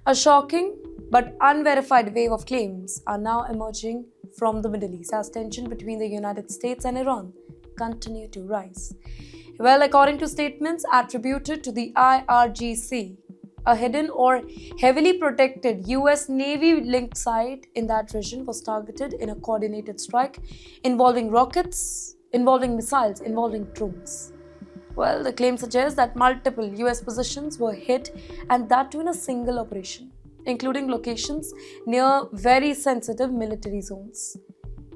A shocking but unverified wave of claims are now emerging from the Middle East as tension between the United States and Iran continue to rise. Well, according to statements attributed to the IRGC, a hidden or heavily protected US Navy-linked site in that region was targeted in a coordinated strike involving rockets, involving missiles, involving drones. Well, the claim suggests that multiple US positions were hit, and that too in a single operation, including locations near very sensitive military zones.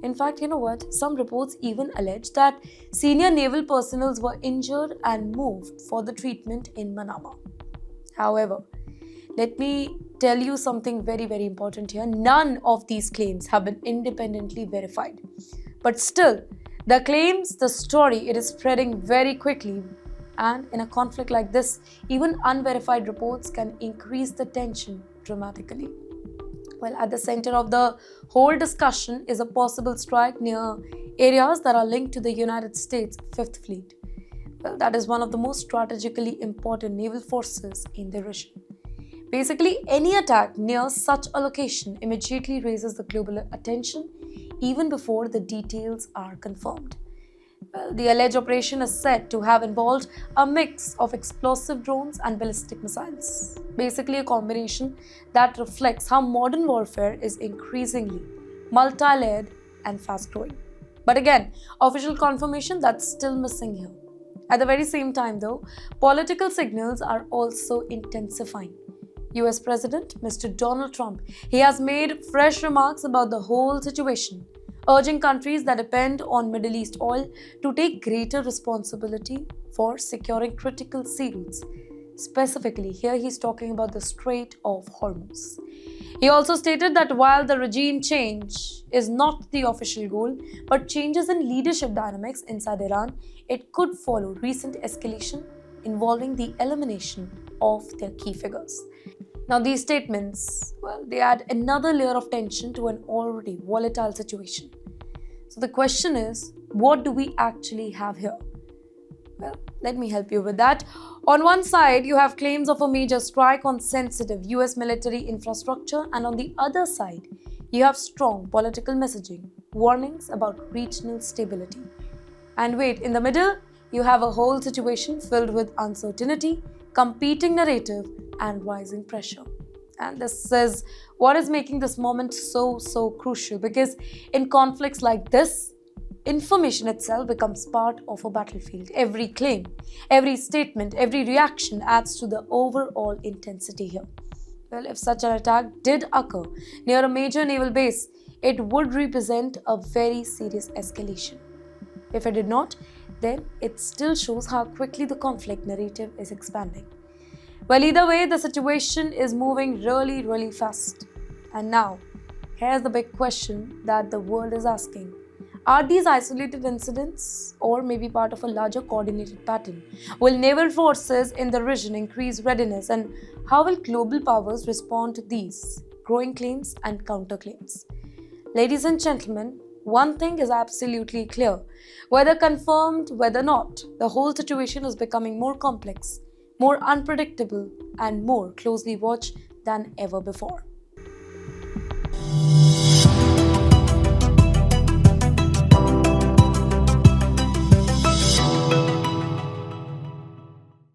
In fact, you know what? Some reports even allege that senior naval personnel were injured and moved for the treatment in Manama. However, let me tell you something very, very important here. None of these claims have been independently verified. But still, the claims, the story, it is spreading very quickly. And in a conflict like this, even unverified reports can increase the tension dramatically. Well, at the center of the whole discussion is a possible strike near areas that are linked to the United States Fifth Fleet. Well, that is one of the most strategically important naval forces in the region. Basically, any attack near such a location immediately raises the global attention even before the details are confirmed. Well, the alleged operation is said to have involved a mix of explosive drones and ballistic missiles. Basically, a combination that reflects how modern warfare is increasingly multi-layered and fast-growing. But again, official confirmation that's still missing here. At the very same time, though, political signals are also intensifying. US President Mr. Donald Trump, he has made fresh remarks about the whole situation, urging countries that depend on Middle East oil to take greater responsibility for securing critical sea routes. Specifically, here he's talking about the Strait of Hormuz. He also stated that while the regime change is not the official goal, but changes in leadership dynamics inside Iran, it could follow recent escalation involving the elimination of their key figures. Now, these statements, well, they add another layer of tension to an already volatile situation. So the question is, what do we actually have here? Well, let me help you with that. On one side, you have claims of a major strike on sensitive US military infrastructure, and on the other side, you have strong political messaging, warnings about regional stability. And wait, in the middle, you have a whole situation filled with uncertainty, competing narrative, and rising pressure. And this is what is making this moment so crucial, because in conflicts like this, information itself becomes part of a battlefield. Every claim, every statement, every reaction adds to the overall intensity here. Well, if such an attack did occur near a major naval base, it would represent a very serious escalation. If it did not, then it still shows how quickly the conflict narrative is expanding. Well, either way, the situation is moving really fast. And now, here's the big question that the world is asking. Are these isolated incidents or maybe part of a larger coordinated pattern? Will naval forces in the region increase readiness, and how will global powers respond to these growing claims and counterclaims? Ladies and gentlemen, one thing is absolutely clear. Whether confirmed, whether not, the whole situation is becoming more complex, more unpredictable, and more closely watched than ever before.